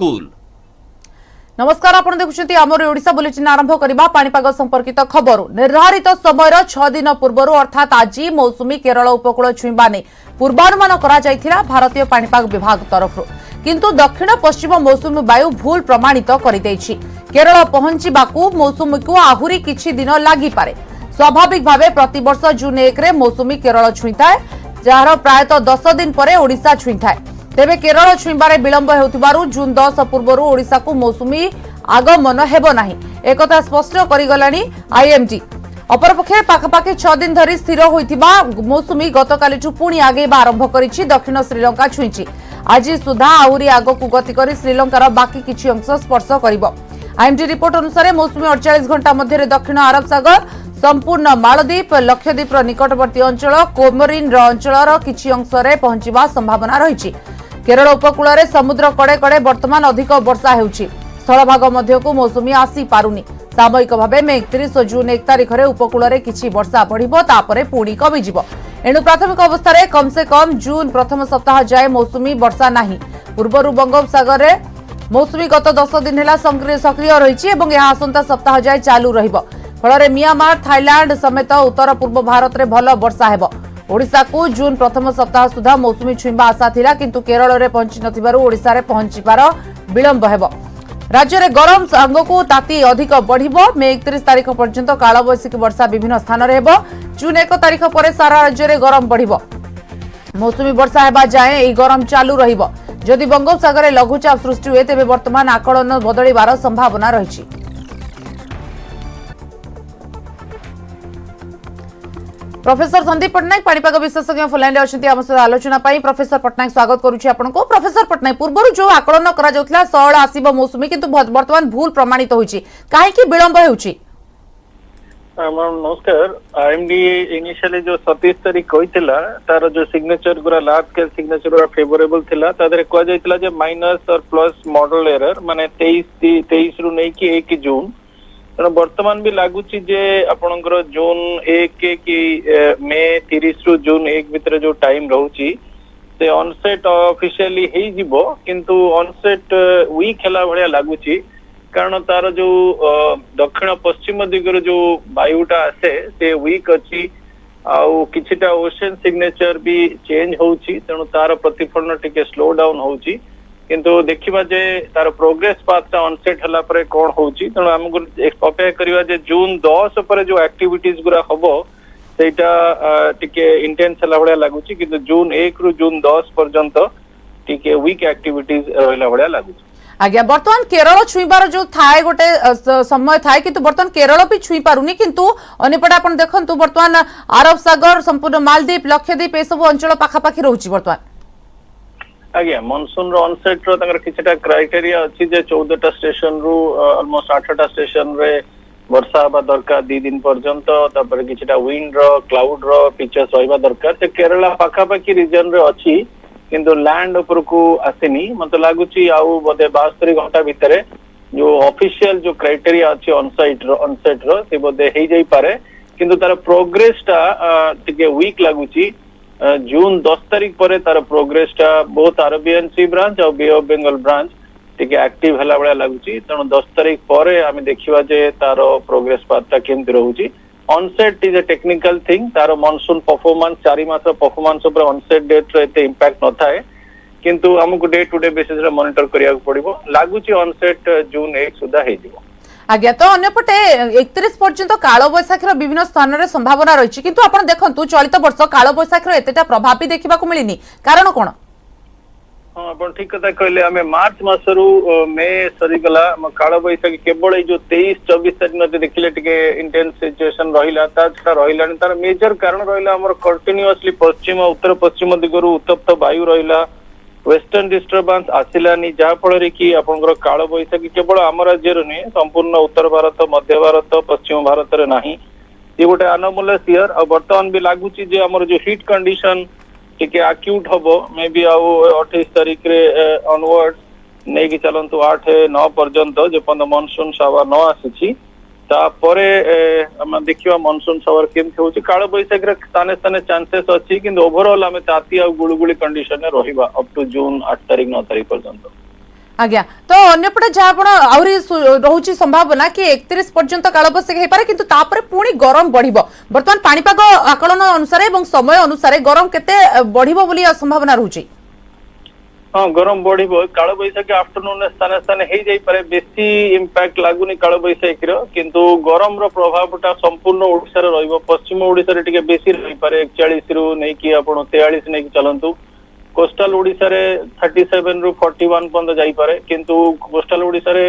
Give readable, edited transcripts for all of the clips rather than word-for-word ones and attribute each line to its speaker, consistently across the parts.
Speaker 1: Cool.
Speaker 2: नमस्कार, आपण देखुछंती आमर ओडिशा बुलेटिन आरंभ करबा पाणीपाग संपर्कित खबर। निर्धारित समय 6 दिन पूर्व अर्थात आज मौसुमी केरल उपकूल छुईबा ने पूर्वानुमान करा जायथिला भारतीय पाणीपाग विभाग तरफ, किंतु दक्षिण पश्चिम मौसुमी वायु भूल प्रमाणित करिदैछि। केरल पहुंचीबाकू मौसुमी को आहुरी किछि दिन लागि पारे। स्वाभाविक भावे प्रतिवर्ष जून 1 रे मौसुमी केरल छुईताए, जार प्रायतः 10 दिन परे ओडिशा छुईताए। तेबे केरल छुईबारे विलंब हेउथिबारु जून 10 पूर्वरु ओडिशा को मौसुमी आगमन हेबो नाही, एकथा स्पष्ट करिगलानी आईएमडी। अपरपक्षे पाखापाखि 6 दिन धरी स्थिर होइथिबा मौसुमी गतकालिठु पुणी आगेबा आरंभ करिछि। दक्षिण श्रीलंका छुईछि। आज सुधा आहुरी आगकु गति करी श्रीलंकार बाकी किछि अंश स्पर्श करिबो। आईएमडी रिपोर्ट अनुसार मौसुमी 48 घंटा मध्य दक्षिण अरब सागर, संपूर्ण मालदीप, लक्षद्वीप निकटवर्ती अंचल, कोमोरिन अंचल किछि अंश रे पहुंचीबा संभावना रहिछि। केरल उपकूल रे समुद्र कड़े कड़े वर्तमान अधिक वर्षा हेउछि। स्थलभाग मध्यकू मौसुमी आसी पारुनी। सामयिक भावे मे 31 और जून 1 तारिख रे उपकूल रे किछि वर्षा बढ़िबो, तापरे पुणी कमी जिवो। एणु प्राथमिक अवस्था रे कम से कम जून प्रथम सप्ताह जाए मौसुमी वर्षा नाही। पूर्वरु बंगोपसागर रे मौसुमी गत 10 दिन हेला सक्रिय रहिछि एवं यह आसंता सप्ताह जाए चालू रहिबो। फल मियांमार, थाईलैंड समेत उत्तर पूर्व भारत रे भल वर्षा हेबो। ओडिशा को जून प्रथम सप्ताह सुधा मौसुमी छुईबा आशा थिला, किंतु केरल रे पहुंची नथिबारु ओडिशा रे पहुंचीबार विलंब हेबो। राज्य में गरम सांगकू ताती अधिक बढ़िबो। मे 31 तारिख पर्यंत कालबैशाखी वर्षा विभिन्न स्थान रे हेबो। जून 1 तारिख पर सारा राज्य में गरम बढ़िबो। मौसुमी वर्षा हेबा जाए एही गरम चालू रहिबो। जदि बंगोपसागर रे लघुचाप सृष्टि हुए तेबे वर्तमान आकलन बदलिबार संभावना रहिछि। प्रोफेसर संदीप पट्टनायक पाणीपाग विशेषज्ञ फोनलाइन रे अछंती हम सहित आलोचना पाई। प्रोफेसर पट्टनायक स्वागत करूछि आपनको। प्रोफेसर पट्टनायक, पूर्वरु जो आकलन करा जाउतला 16 आसीबो मौसुमी, किंतु वर्तमान भूल प्रमाणित होइछि, काहे कि विलंब हेउछि?
Speaker 3: नमस्कार। आईएमडी इनिशियली जो 27 तारीख कहितला तार जो सिग्नेचर गुरा लार्ज स्केल सिग्नेचर गुरा फेवरेबल थिला, तादरे कोआ जायतला जे माइनस और प्लस मॉडल एरर माने 23 रु नै कि 1 जून। वर्तमान भी लगुच आपणकर जून 1 कि मे 30 रु जून 1 भितर जो टाइम रोची से ऑनसेट ऑफिशियली ही जीवो, किंतु ऑनसेट वीक हैला भलिया लगुच, कारण तार जो दक्षिण पश्चिम दिगर जो वायुटा आसे से वीक अच्छी आउ किछिटा ओशन सिग्नेचर भी चेंज होउची, तेणु तार प्रतिफलन टिके स्लो डाउन होउची। किंतु देखिबा जे तार प्रोग्रेस पाथ ऑनसेट हला परे कोन होउची, तेणु हमकु अपेक्षा करिवा जे जून 10 पर जो एक्टिविटीज गुरा हबो सेटा टिके इंटेंस हला भलिया लागुची, किंतु जून 1 रु जून 10 पर्यंत टिके वीक एक्टिविटीज रहला भलिया लागुची।
Speaker 2: आज्ञा, वर्तमान केरल छुईबार जो थाए गोटे समय थाए, किंतु वर्तमान केरल भी छुई पारुनी, किंतु अनेपटे आपण देखंतु वर्तमान अरब सागर, संपूर्ण मालदीप, लक्षद्वीप ए सब अंचल पाखापाखि रहउची वर्तमान।
Speaker 3: आज्ञा, मनसून रो ऑनसेट रो तंगर किछटा क्राइटेरिया अछि जे 14टा स्टेशन रु ऑलमोस्ट 8टा स्टेशन रे वर्षा बा दरकार 2 दिन पर्यंत, तापर किछटा विंड रो, क्लाउड रो पिचेस रहबा दरकार। से केरला पाखापाखि रीजन रे अछि, किंतु लैंड ऊपर को आसेनी। मते लागुची आउ बोधे 72 घंटा भितरे जो ऑफिशियल जो क्राइटेरिया अछि ऑनसेट रो से बोधे हेई जाई पारे, किंतु तार प्रोग्रेस टा टिके वीक लागुची। जून 10 तारीख पर तार प्रोग्रेस टा बहुत अरेबियन सी ब्रांच और बे ऑफ बेंगल ब्रांच टिके एक्टिव हला बळा लागुची, तेणु 10 तारीख पर आमे देखिबा जे तार प्रोग्रेस पाथ टा केमति रहउची। Onset is a technical thing, तार मॉनसून परफॉर्मेंस 4 मास परफॉर्मेंस ऊपर ऑनसेट डेट रे एते इंपैक्ट न थाए, किंतु हमकु डे टू डे बेसिस रे मॉनिटर करिया पड़िबो। लागुची ऑनसेट जून 1 सुधा हे दिबो।
Speaker 2: आज्ञा, तो अन्यपटे 31 पर्यंत कालबैशाखीर विभिन्न स्थान रे संभावना रही, किंतु आपण देखंतु चलित वर्ष कालबैशाखीर एतेटा प्रभाव भी देखा मिलनी, कारण कोन?
Speaker 3: हाँ, आपण ठीक कथा कहले। आमे मार्च मासरू मे सरीगला कालबैशाखी केवल जो 23-24 तारिख देखिले टिके इंटेंस सिचुएशन रहिला, ता छटा रहिलानी। तार मेजर कारण रहिला हमर कंटीन्यूअसली पश्चिम उत्तर पश्चिम दिगरु उत्तप्त वायु रहिला, वेस्टर्न डिस्टर्बेंस आसिलानी, जहा फल कि आपनकर काल बैशाखी केवल आम राज्य नुहे संपूर्ण उत्तर भारत, मध्य भारत, पश्चिम भारत रे नाही। ये गोटे अनोमलस ईयर। और बर्तमान भी लगुच आमर जो हिट कंडीशन टिके एक्यूट हबो, मे बी आउ 28 तारीख रे ऑनवर्ड नहीं कि चलंतु 8-9 पर्यंत जेपन मनसून सावर न आसी तापरे देखिबा मनसून सावर केमति होची। काल बैशाखी रे स्थाने स्थाने चांसेस अछि, किंतु ओवरऑल आमे ताती आ गुळुगुळी कंडीशन रे रहिबा अप टू जून 8 तारीख 9 तारीख पर्यंत।
Speaker 2: आज्ञा तो अन्यपटे जहाँ आहरी रोचे संभावना कि 31 पर्यंत कालबैशाखी हो पारे किंतु तापरे पुणी गरम बढ़िबो वर्तमान पाणीपाग आकलन अनुसार एवं समय अनुसार गरम केते बढ़िबो बोली संभावना रहउची
Speaker 3: हाँ गरम बढ़िबो कालबैशाखी आफ्टरनून स्थान स्थान हो जाई पारे बेसी इंपैक्ट लागुनी कालबैशाखी किंतु गरम रो प्रभावटा संपूर्ण ओडिसा रे रहइबो पश्चिम ओडिसा रे टिके बेसी रही पारे 41 रु नै कि आपण 43 नै कि चलंतु कोस्टल ओडिसा रे 37 रु 41 पर्यंत जाई पारे किंतु कोस्टल ओडिसा रे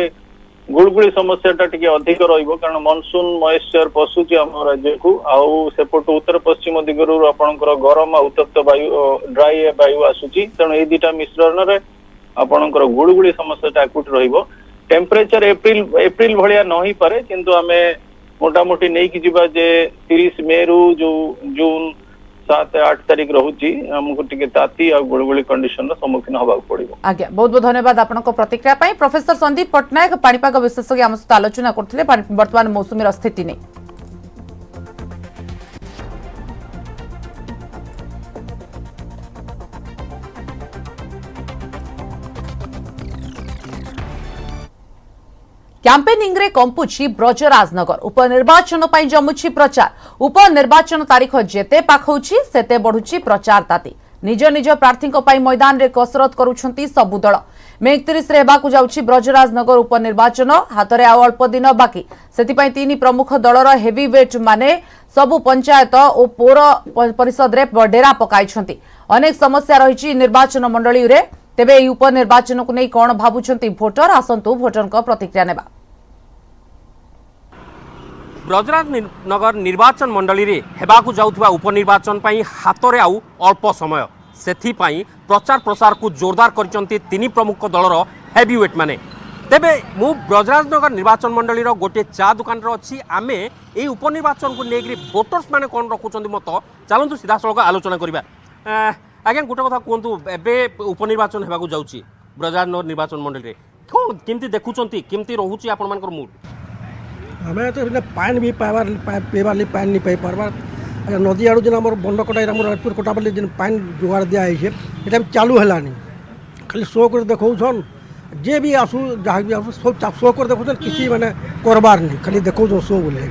Speaker 3: गुड़गुड़ी समस्याटा टिके अधिक रहिबो कारण मानसून मॉइस्चर पसुची हम राज्य को आउ सेपट उत्तर पश्चिम दिगरु आपणकर गरम उत्तप्त वायु ड्राई वायु आसुची तेणु ए दुटा मिश्रण रे आपणकर गुड़गुड़ी समस्याटा अकुट रहिबो टेम्परेचर एप्रिल भलिया नही पारे किंतु आमे मोटा मोटी नै कि जिबा जे 30 मे रु जो जून 7-8 तारीख रहुची हमको टिके ताती आ गुड़गुड़ी कंडीशन रो सम्मुखीन होबाक पड़िबो
Speaker 2: आज्ञा बहुत बहुत धन्यवाद आपनको प्रतिक्रिया पाई प्रोफेसर संदीप पटनायक पाणीपाग विशेषज्ञ आम सहित आलोचना करथिले वर्तमान मौसुमी रो स्थिति नै कैंपेनिंग रे कंपुची ब्रजराजनगर उपनिर्वाचन पई जमुची प्रचार उपनिर्वाचन तारीख जेते पाखौची सेते बढ़ुची प्रचार ताती निज निज प्रार्थी पई मैदान रे कसरत करूछंती सबु दल मे 31 रे हेबाकु जाउची ब्रजराजनगर उपनिर्वाचन हातरे आ अल्प दिन बाकी सेति पई तीन प्रमुख दलर हेवीवेट माने सबु पंचायत और पौर परिषद रे डेरा पकाइछंती अनेक समस्या रहिची निर्वाचन मंडली रे तेबे ई उपनिर्वाचन को नै कोन भाबुछंती भोटर आसंतु भोटर को प्रतिक्रिया नेबा
Speaker 1: ब्रजराजनगर निर्वाचन मंडली रे हेबाकु जाउथबा उपनिर्वाचन पई हातरे आउ अल्प समय सेथि पई प्रचार प्रसार को जोरदार करचंती तीन प्रमुख दलर हेवीवेट माने तेबे मु ब्रजराजनगर निर्वाचन मंडली रो गोटे चा दुकान रो अछि आमे ए उपनिर्वाचन को नेग्री वोटर्स माने कोन रखुचंती मत चलंतु सीधा सळक आलोचना करिबा आज्ञा गोटे कथा कहतु एबे उपनिर्वाचन हेबाकु जाउची ब्रजराजनगर निर्वाचन मंडली रे कोन केमती देखुचंती केमती रहउची आपण मानकर मूड
Speaker 4: हमें तो पानी भी पाइबार पीबार पानी नहीं पाई पार्बार नदी आड़ जो आम बंड कटा राजपुर कटा बाली जो पानी जोगाड़ दिया है चालू है खाली शो कर देखौन जे भी आसू जहाँ भी आसू सब शो कर देखौन किसी माने करबार नहीं खाली देखौन शो बोले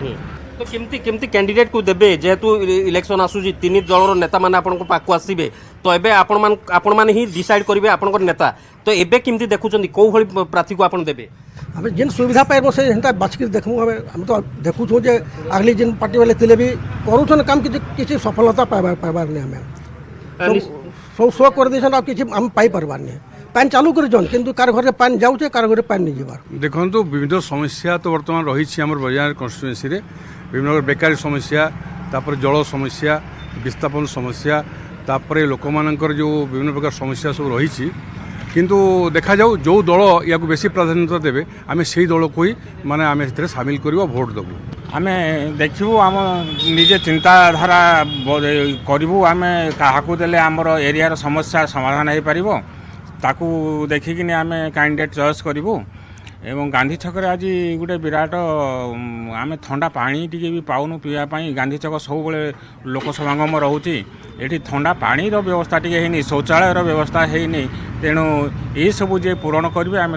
Speaker 1: तो केमती केमती कैंडिडेट को देबे जेहेतु इलेक्शन आसुजी तीन दलर नेता माने आपन पाकु आसीबे तो एबे आपण माने ही डिसाइड करिवे आपन नेता तो एबे केमती देखुचंदी को भली प्रार्थी को आपन देबे
Speaker 4: हमें जिन सुविधा पाइब से हेंता बाछकी देखमु हम तो देखुछु जे अगली जिन पार्टी वाले तिले भी करूछन काम किसी सफलता पाइबार नहीं हमें सब शो कर देछन अब किसी हम पाई परबार नहीं पानी चालू कर जन किंतु कार घर पानी जाउछे कार घर पानी नहीं जीवार
Speaker 5: देखंतु विविध समस्या तो वर्तमान रही हमर बजार कन्स्टिट्युएंसी रे विभिन्न बेकारी समस्या तापर जल समस्या विस्थापन समस्या तापर लोक मानकर जो विभिन्न प्रकार समस्या सब रही किंतु देखा जाऊ जो दल या बेसी प्राधान्यता देवे आम से दल को ही माने आम सामिल करवा भोट देवु
Speaker 6: आम देखू आम निजे चिंताधारा करूँ आम क्या देले आमर एरिया समस्या समाधान हो पार ताकू देखिकी आम कैंडिडेट चॉइस करूँ एवं गांधी छक आज गोटे विराट आम ठंडा पानी टी भी पाऊनु पीवाई गांधी छक सब लोक समागम रोचे ये ठंडा पानी व्यवस्था टी है शौचालय व्यवस्था है तेणु ये सब जे पूरण करेंगे आम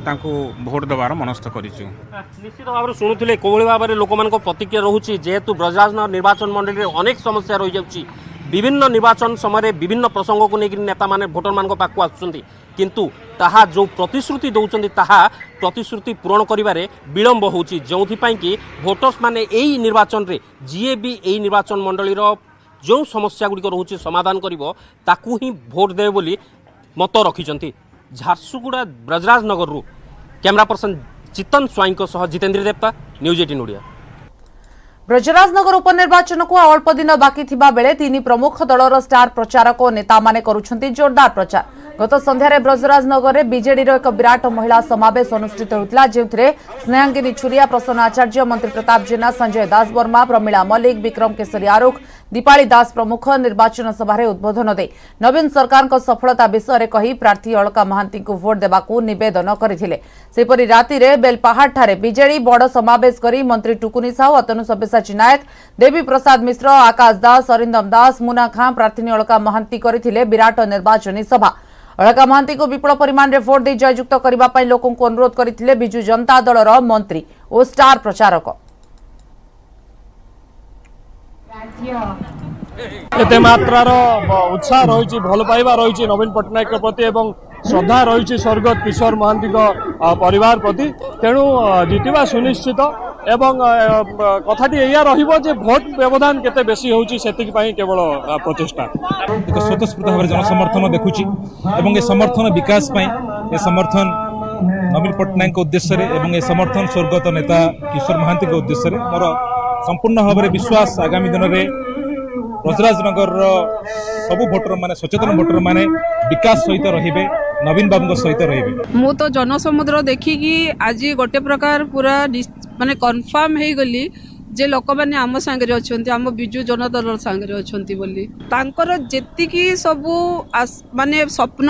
Speaker 6: भोट देवार मनस्थ कर
Speaker 1: निश्चित भाव में शुणुले कौली भाव में लोक प्रतिक्रिया रोचे जेहेतु ब्रजराजनगर निर्वाचन मंडली में अनेक समस्या रही जाऊँगी विभिन्न निर्वाचन समय विभिन्न प्रसंग को लेकर नेता माने भोटर मान पाक आसुँच किंतु ताहा जो प्रतिश्रुति दौरान ताहा प्रतिश्रुति पूरण करिबारे विलंब होउची जोंथिपाई कि भोटर्स माने एई निर्वाचन रे जीए भी एई निर्वाचन मंडली रो जो समस्या गुडी रोचे समाधान करिवो ताकू ही भोट देवे बोली मत रखिचंती झारसुगुड़ा ब्रजराजनगर रु कैमरा पर्सन चितन स्वाई सह जितेंद्र देवता न्यूज 18 ओडिया
Speaker 2: ब्रजराजनगर उपनिर्वाचन को अल्प दिन बाकी थिबा बेले तीन प्रमुख दलर स्टार प्रचारक और नेता माने करुछंती जोरदार प्रचार गत संध्यारे ब्रजराजनगर में बीजेडी एक विराट महिला समावेश अनुष्ठित होता जो स्नेहांगिनी छुरिया प्रसन्न आचार्य मंत्री प्रताप जेना संजय दास वर्मा प्रमीला मल्लिक विक्रम केसरी आरुख दीपाली दास प्रमुख निर्वाचन सभा उद्बोधन दे नवीन सरकार को सफलता विषय कही प्रार्थी अलका महांती को भोट देवाकू निवेदन करथिले सेपरि राति रे बेलपाहाड़ ठारे बीजेडी बड़ समावेश करी मंत्री टुकुनी साहू अतनु सब्यसाची नायक देवी प्रसाद मिश्र आकाश दास अरिंदम दास मुना खां प्रार्थी अलका महांती करथिले विराट निर्वाचनी सभा अलका महांती को विपुल परिमाण में भोट दे जययुक्त करने लोकों को अनुरोध करते विजु जनता दलर मंत्री और स्टार प्रचारक।
Speaker 7: एते मात्रार उत्साह रही भल पाइबा रही नवीन पट्टनायक प्रति एवं श्रद्धा रही स्वर्गत किशोर महांती परिवार प्रति तेणु जितवा सुनिश्चित एवं कथाटी या रे भोट व्यवधान केते बेसी होउची सेतिक केवल प्रचेष्टा
Speaker 8: एक स्वतःस्फूर्त भाव जनसमर्थन देखुची एवं ए समर्थन विकास ए समर्थन नवीन पट्टनायक उद्देश्य एवं ए समर्थन स्वर्गत नेता किशोर महांती उद्देश्य मोर संपूर्ण भाव में विश्वास आगामी दिन में ब्रजराजनगर सबू भोटर माने सचेतन भोटर माने विकास सहित रहिबे नवीन बाबू सहित रहिबे।
Speaker 9: मु तो जनसमुद्र देखिकी आज गोटे प्रकार पूरा माने कन्फर्म हो गली जे लोक मैंने आम सांगे अच्छा आम विजु जनता दल सांगे अच्छा बोली तांकर जेतिकी सबू माने स्वप्न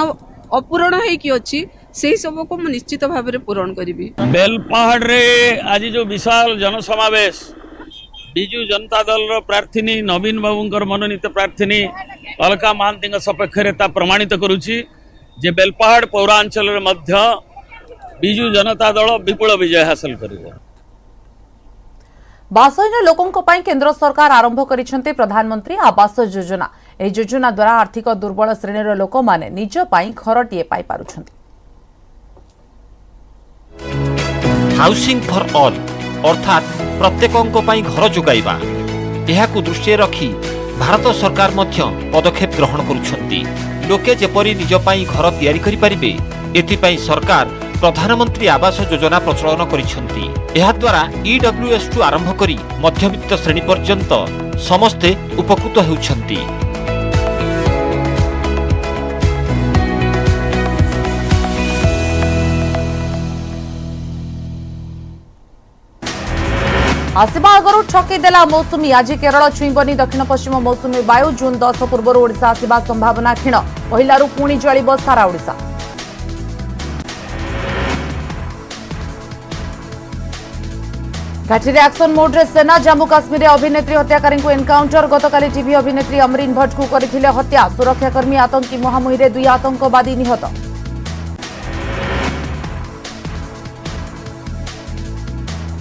Speaker 9: अपूरण होइकी अछि से सब को निश्चित भाव में पूरण करी।
Speaker 10: बेलपाहाड़ रे आज जो विशाल जनसमावेश विजु जनता दल प्रार्थी नवीन बाबूंकर मनोनीत प्रार्थी अलका महांती सपक्ष प्रमाणित करुच्ची जे बेलपाहाड़ पौरांचल मध्य विजु जनता दल विपुल विजय हासिल करिबो।
Speaker 2: बासहीन लोकों पई केंद्र सरकार आरंभ करिसेंते प्रधानमंत्री आवास योजना। एही योजना द्वारा आर्थिक दुर्बल श्रेणीर लोक माने निज पई घरटीए पाई पारुछंती।
Speaker 11: हाउसिंग फॉर ऑल अर्थात प्रत्येकों पई घर जोगाइबा एहाकु दृष्टि रखी भारत सरकार मध्य पदक्षेप ग्रहण करुछंती। लोके जेपरी निज पई घर तैयारी करि परिबे एथिपई सरकार प्रधानमंत्री आवास योजना प्रचलन करिछंती। एहा द्वारा ईडब्ल्यूएस टू आरंभ करी मध्यवित्त श्रेणी पर्यंत समस्ते उपकृत हेउछंती।
Speaker 2: आसवा आगु ठकीदेला मौसुमी। आज केरल छुईबनी दक्षिण पश्चिम मौसुमी वायु। जून 10 पूर्व ओडिशा आसवा संभावना क्षीण। पहिलारू पुणी जलिब सारा ओडिशा। घाटी एक्शन मोड्रे सेना। जम्मू काश्मीर अभिनेत्री हत्याकारी को एनकाउंटर। गतकाली टीवी अभिनेत्री अमरीन भट्ट को करथिले हत्या। सुरक्षाकर्मी आतंकी मुहांमुही 2 आतंकवादी निहत।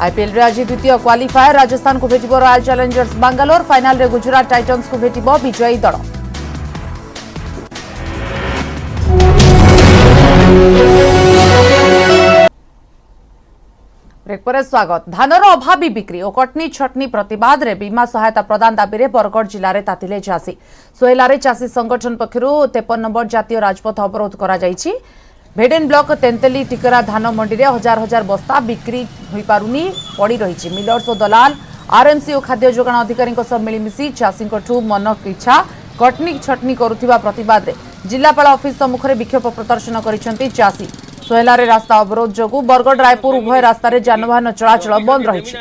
Speaker 2: आईपीएल रे आज द्वितीय क्वालिफायर राजस्थान को भेटिबो रॉयल चैलेंजर्स बेंगलोर। फाइनल रे गुजरात टाइटन्स को भेटिबो विजयी दल। ब्रेक पर स्वागत। धानर अभावी बिक्री और कटनी छटनी प्रतिवाद रे बीमा सहायता प्रदान दाबी रे बरगढ़ जिले में तातिले चाषी। सोहेलारे चाषी संगठन पक्षरु 53 नंबर जातीय राजपथ अवरोध करा जायछि। भेडेन ब्लॉक तेंतेली टिकरा धान मंडी रे हजार हजार बस्ता बिक्री होई पारुनी पड़ी रही। मिलर्स और दलाल आरएमसी और खाद्य जोगाण अधिकारी मिलमिशी चाषी मन इच्छा कटनी छटनी करुथिबा प्रतिवाद रे जिलापाल ऑफिस सम्मुख में विक्षोभ प्रदर्शन करिसेंती चाषी। सोहेलारे रास्ता अवरोध जोगु बरगढ़ रायपुर उभय रास्ता रे जानवाहन चलाचल बंद रही।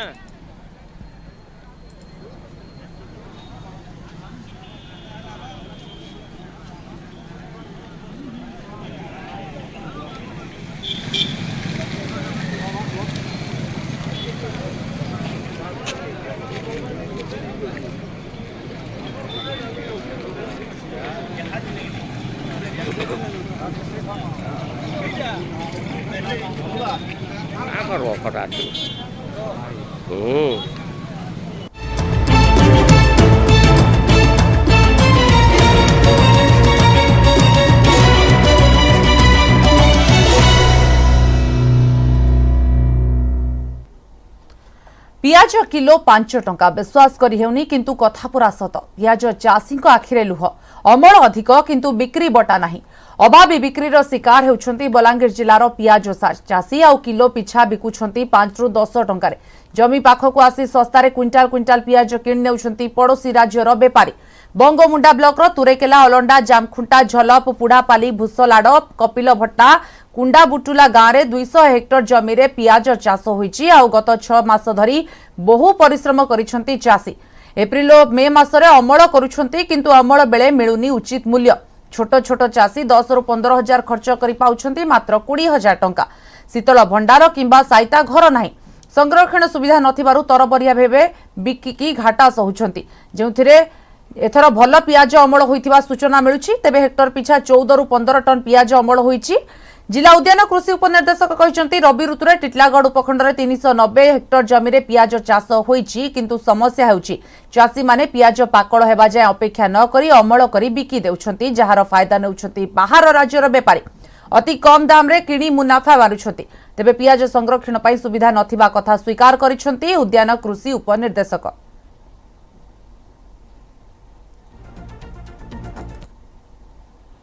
Speaker 2: पियाज किलो 5 टंका विश्वास करी हेउनी किंतु कथा पूरा सत। पियाज चाषी आखिरे लुह। अमल अधिक किंतु बिक्री बटा नहीं। अभावी बिक्रीर शिकार होउछंती बलांगीर जिलार पियाज चाषी। आउ किलो पिछा बिकुछंती 5 रु 10 टंकारे। जमी पाखकु आसी सस्तारे क्विंटाल क्विंटाल पियाज किण नेउछंती पड़ोशी राज्यर बेपारी। बंगमुंडा ब्लॉकर तुरेकेला अलंडा जामखुंटा झलप पुड़ापाली भूसलाड कपिल भट्टा कुंडाबुटुला गाँव में 200 हेक्टर जमी रे पियाज चाष होईची। आउ गत 6 मास धरी बहु परिश्रम करिसंती चाषी। एप्रिल और मे मासरे अमल करुछंती किंतु अमल बेले मिलुनी उचित मूल्य। छोट छोट चाषी 10 रु 15 हजार खर्च करि पाउछंती मात्र 20 हजार टंका। शीतल भंडार किंबा साइता घर नाही। संरक्षण सुविधा नथिबारु तरबरिया भेबे बिकिकी घाटा सहुछंती। जेउथिरे एथर भल पियाज अमल होइथिबा सूचना मिलुछि। तेबे हेक्टर पिछा 14 रु 15 टन पियाज अमल होइछि। जिला उद्यान कृषि उपनिर्देशक कहते रबी ऋतुरे टिटलागढ़ उपखंड में 390 हेक्टर जमी में पियाज चाष होइछि, किंतु समस्या हेउछि चाषी माने पियाज पाकल हेबा जाय अपेक्षा न करी अमल करी बिकी देउछंती, जहार फायदा नेउछंती बाहर राज्यर बेपारी। अति कम दाम रे किणी मुनाफा मारुछंती। तेबे पियाज संरक्षण पई सुविधा नथिबा कथा स्वीकार करिछंती उद्यान कृषि उपनिर्देशक।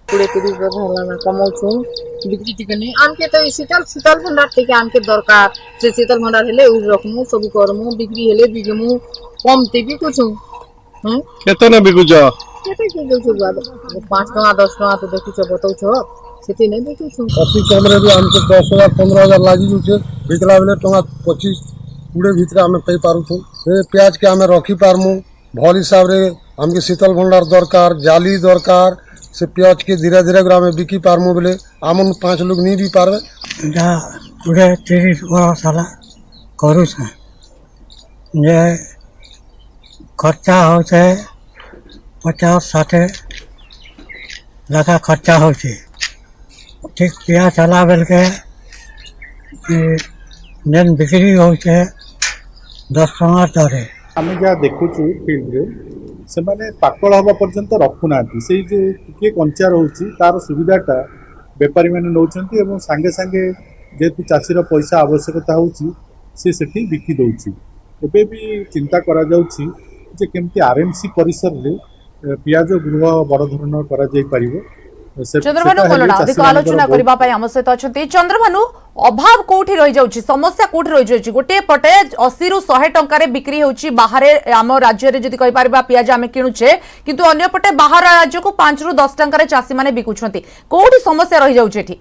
Speaker 12: पूरे 30 हजार कमाउछुं बिक्री टिके नहीं आमके तो शीतल भंडार टिके आमके दरकार से शीतल भंडार हेले उ रखमु सब करमु बिक्री हेले बिगमु कम ते भी कुछ
Speaker 7: केते ने बिकुछ
Speaker 12: केते के जो 5 टका 10 टका तो देखिछ बताउछ सेते नहीं देखिछ
Speaker 4: अति कम रे भी आमके 10,000 15,000 लागि जुछे बिकला बेले टका 25 पूरे भीतर आमे पई पारुछु। से प्याज के आमे रखी पारमु भल हिसाब रे आमके शीतल भंडार दरकार जाली दरकार से प्याज के धीरे धीरे ग्राम बिकी पारमु बोले आमन 5 लोग नहीं भी पारबे
Speaker 13: जा पूरे 30 वर्ष साला करू से जे खर्चा हो से 50-60 लाख खर्चा हो से ठीक पिया चला बेल के जेन बिक्री हो से 10 टका दरे
Speaker 14: आम जहाँ देखुचु फील्ड रे से माने पाकल हवा पर्यंत रखुना से जो टिके कंचा रोचे तार सुविधाटा बेपारी मैंने नौकरी और सांगे सांगे जेहेतु चाषीर पैसा आवश्यकता होची से बिकी दौची। एबे भी चिंता करा जाउची जे केमती आरएमसी परिसर रे पियाज गृह बड़ धरण करा जाई परिबो।
Speaker 2: चंद्रभानु कोलड़ा अधिक आलोचना करबा पई हम सहित अछंती। चंद्रभानु अभाव कोठी रहि जाउची समस्या कोठी रहि जाउची गोटे पटे 80 रु 100 टंका रे बिक्री होउची बाहरे आम राज्य रे जदि कहि परबा पियाज आमे किनुचे किंतु अन्य पटे बाहर राज्य को 5 रु 10 टंका रे चासी माने बिकुछंती कोठी समस्या रहि जाउची एठी।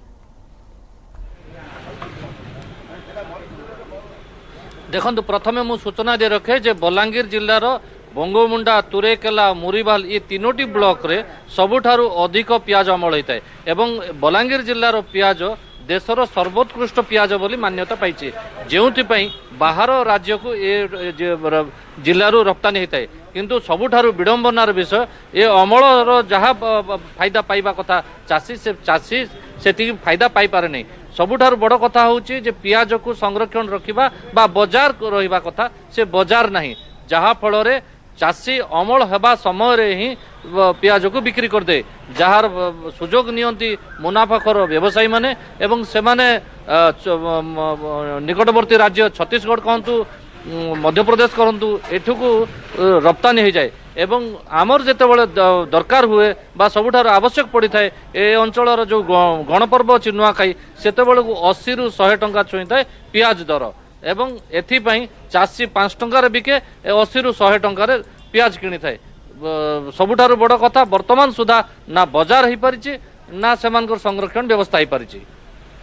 Speaker 15: देखंतु प्रथमे मु सूचना दे रखे जे बलांगीर जिल्लार बंगमुंडा तुरेकेला मुरीबाल ये तीनोटी ब्लॉक रे सबुठारु अधिक पियाज अमल होता है एवं बलांगीर जिल्लार पियाज देशर सर्वोत्कृष्ट पियाज बोली मान्यता पाई जोपाई बाहर राज्य को ये जिल्लारू रप्तानी होता है किंतु सबुठारु विडंबनार विषय ये अमलर जहाँ फायदा पाइबा कथा चाषी से चाषी से फायदा पाई पारे नहीं। सबुठारु बड़ कथा होची जे पियाज को संरक्षण रखिबा बा बाजार रहिबा कथा से बाजार नहीं जहाँ फल चाषी अमल हेबा समय रे ही पियाज को बिक्री कर दे जार सुजोग नियंती मुनाफाखोर व्यवसायी माने एवं से माने निकटवर्ती राज्य छत्तीसगढ़ कहतु मध्य प्रदेश कहतु एठुकू रप्तानी हो जाए एवं आमर जितेबाला दरकार हुए बा सबुठार आवश्यक पड़ी थाए ए अंचलर जो गणपर्व अच्छी नुआखाई से 80 रु 100 टंका छुई थाए पियाज दर एवं एथिपाई चाषी 5 टंकार बिके 80 रु 100 टंकार पियाज किनी थाए। सबुठारु बड़ कथा वर्तमान सुधा ना बाजार हो पारिछि ना सेमानकर संरक्षण व्यवस्था हो पारिछि।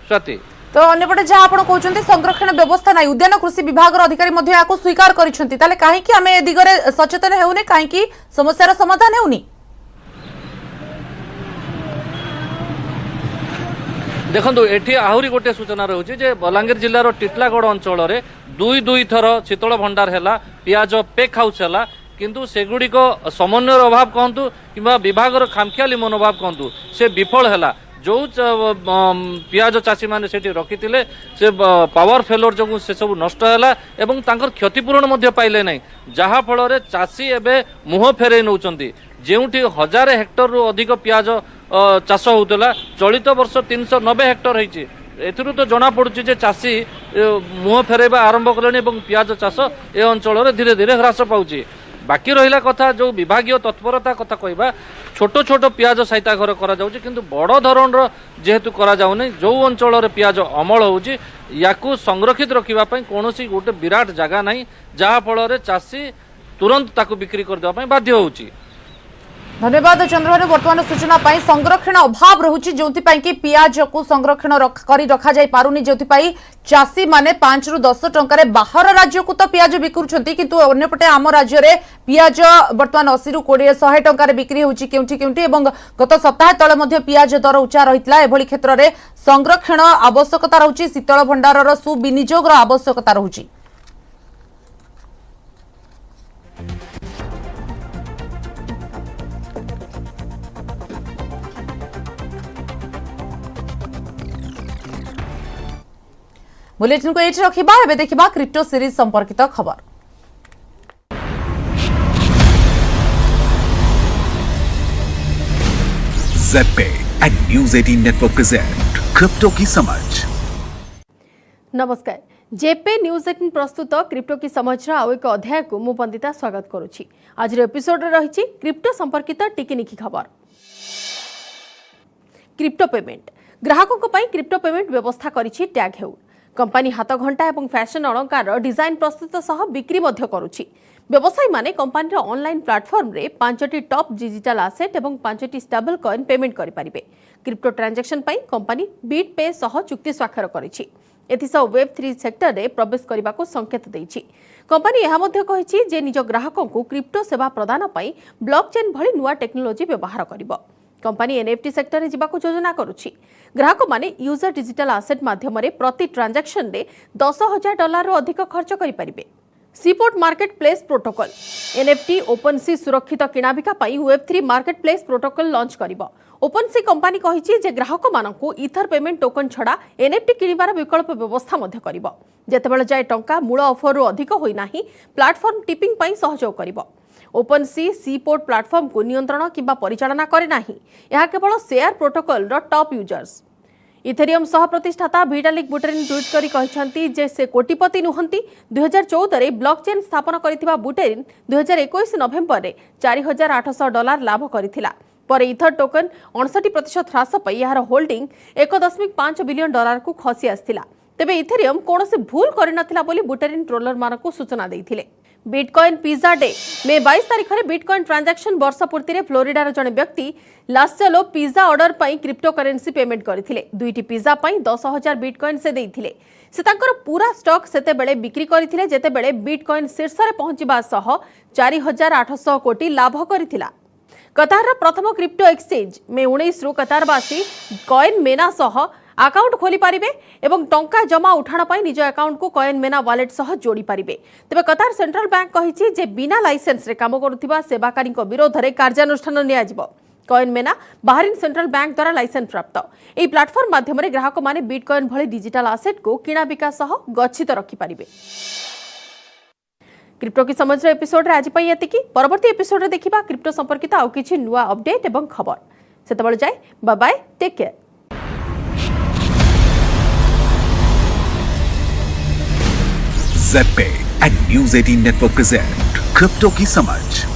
Speaker 15: स्वाति
Speaker 2: तो अन्यपटे जहाँ आप कहते संरक्षण व्यवस्था ना उद्यान कृषि विभाग अधिकारी स्वीकार करिसेंती ताले काहेकि आमे ए दिगरे सचेतन हेउने काहेकि समस्यार समाधान हेउनी।
Speaker 15: देखो एठी आहुरी गोटे सूचना रहुछि जे बलांगीर जिल्लार टिटलागढ़ अंचल रे दुई थर शीतल भंडार हैला पियाज पेक हाउस हैला किंतु सेगुड़ी को समन्वयर अभाव कहतु कि विभागर खामखियाली मनोभाव कहतु से विफल हैला जो पियाज चाषी मैंने से रखी से पावर फेलोर जो से सब नष्ट है एवं तांकर क्षतिपूरण मध्य पाइले नहीं जहाँ फल चाषी एवं मुह फेरे नौकरी जोटी 1000 हेक्टर रु अधिक पियाज चाष होता चलित वर्ष 390 हेक्टर होती एथुरु तो जना पड़ुछि जे चाषी मुह फेरेबा आरंभ कले पियाज चाष ए अंचल धीरे धीरे ह्रास पाउछि। बाकी रहिला कथा जो विभागीय तत्परता कथा कहबा छोट छोट पियाज सहिता घर करा जाउछि किंतु बड़ धरणर जेहेतु करा जाउनै जो अंचल रे पियाज अमल होउछि याकू संरक्षित रखिबा पई कोनोसी गोटे विराट जगह नाही जहाँ फल रे चाषी तुरंत ताकू बिक्री कर देबा पई बाध्य होउछि।
Speaker 2: धन्यवाद चंद्रभानु। वर्तमान सूचना पाई संरक्षण अभाव रहुछि जोंथिपाई कि पियाज को संरक्षण करी रखा जाय पारुनी जोंथिपाई चाषी माने 5 रु 10 टंका रे बाहर राज्य को तो पियाज बिकुछंती किंतु अन्यपटे आम राज्य रे पियाज वर्तमान 80 रु 100 टंका रे बिक्री होउछि केउठी केउठी एवं गत सप्ताह तळे मध्ये पियाज दर उच्चा रहितला एभली क्षेत्र रे संरक्षण आवश्यकता रहुछि शीतल भंडारर सुविनियोगर आवश्यकता रहुछि। बुलेटिन को एठी रखिबा एबे देखिबा क्रिप्टो सीरीज संपर्कित खबर।
Speaker 16: ज़ेड पे and News 18 Network present crypto की समझ।
Speaker 17: नमस्कार, जेपे न्यूज 18 प्रस्तुत क्रिप्टो की समझ आउ एक अध्याय को मु बंदिता स्वागत करुछि। आज एपिसोड रही क्रिप्टो संपर्कित टिकिनिखी खबर। क्रिप्टो पेमेंट ग्राहकों पर क्रिप्टो पेमेंट व्यवस्था करिछि टैग हेउ। कंपनी हाथ घंटा और फैशन अलंकार डिजाइन प्रस्तुत सह बिक्री मध्य करुछि। व्यवसायी माने कंपनी ऑनलाइन प्लेटफॉर्म रे 5टी टॉप डिजिटल एसेट और 5टी स्टेबल कॉइन पेमेंट करि परिबे। क्रिप्टो ट्रांजैक्शन पई कंपनी बीटपे सह चुक्ति स्वाक्षर करिछि। एथिसह वेब3 सेक्टर रे प्रवेश करने को संकेत देछि। कंपनी यह मध्य कहिछि जे निज ग्राहकों को क्रिप्टो सेवा प्रदान पई ब्लॉकचेन भली नुआ टेक्नोलोजी व्यवहार करिबो। कंपनी एनएफटी सेक्टर रे जिबाको योजना करुछि। ग्राहक माने यूजर डिजिटल एसेट माध्यम रे प्रति ट्रांजैक्शन रे $10,000 रो अधिक खर्च करि परिबे। Seaport marketplace protocol NFT OpenSea सुरक्षित किणाबिका पई Web3 marketplace protocol launch करिबो। ओपनसी कंपनी कहिछि जे ग्राहक मानकू इथर पेमेंट टोकन छडा एनएफटी किनिबार विकल्प व्यवस्था मध्य करिबो। जेतेबेले जाय टंका मूल ऑफर रो अधिक होई नाही प्लेटफॉर्म टिपिंग पई सहयोग करिबो। ओपनसी सीपोर्ट प्लेटफॉर्म को नियंत्रण किंबा परिचालना करे नाही। यह केवल शेयर प्रोटोकॉल रो टॉप यूजर्स। इथेरियम सह प्रतिष्ठाता विटालिक बुटेरिन ट्वीट करी कहिसंती जे से कोटिपति नुहंती। 2014 रे ब्लॉकचेन स्थापन करिथिबा बुटेरिन 2021 नवेम्बर रे $4,800 लाभ करिथिला। पर इथर टोकन 59% ह्रास पई यार होल्डिंग $1.5 बिलियन को खसी आस्थिला। तेबे इथेरियम कोनोसे भूल करिनथिला बोली बुटेरिन ट्रोलर मानकू सूचना देइथिले। बिटकॉइन पिज्जा डे मे 22 तारिख में बिटकॉइन ट्रांजैक्शन वर्ष पूर्ति रे फ्लोरिडार जने व्यक्ति लास्चलो पिज्जा ऑर्डर पई क्रिप्टो करेंसी पेमेंट करथिले। दुईटी पिज्जा पई 10,000 बिटकॉइन से देइथिले। से तांकर पूरा स्टॉक सेते बेले बिक्री करथिले जेते बेले बिटकॉइन शीर्ष रे पहुंचबा सह 4,800 कोटी लाभ करथिला। कतार प्रथम क्रिप्टो एक्सचेंज मे 19 रु कतारवासी कॉइन मेना सह अकाउंट खोली पारिबे एवं टंका जमा उठाण पई निज अकाउंट को कॉइन मेना वॉलेट सह जोड़ी पारिबे। तबे कतार सेंट्रल बैंक कहिछि जे बिना लाइसेंस रे काम करुथिबा सेवाकारी विरोध रे कार्यानुष्ठान निया जिवो। कॉइन मेना बाहरीन सेंट्रल बैंक द्वारा लाइसेंस प्राप्त। एई प्लेटफॉर्म माध्यम रे ग्राहक माने बिटकॉइन भली डिजिटल एसेट को किणा बिका सह गच्छित रखि पारिबे। क्रिप्टो की समझ एपिसोड रे आज पई एतिकी। परवर्ती एपिसोड रे देखिबा क्रिप्टो संपर्कित आउ किछि नुवा अपडेट एवं खबर। सेतबेले जाय bye bye, take care.
Speaker 16: Zebpay and News 18 Network present crypto की समझ।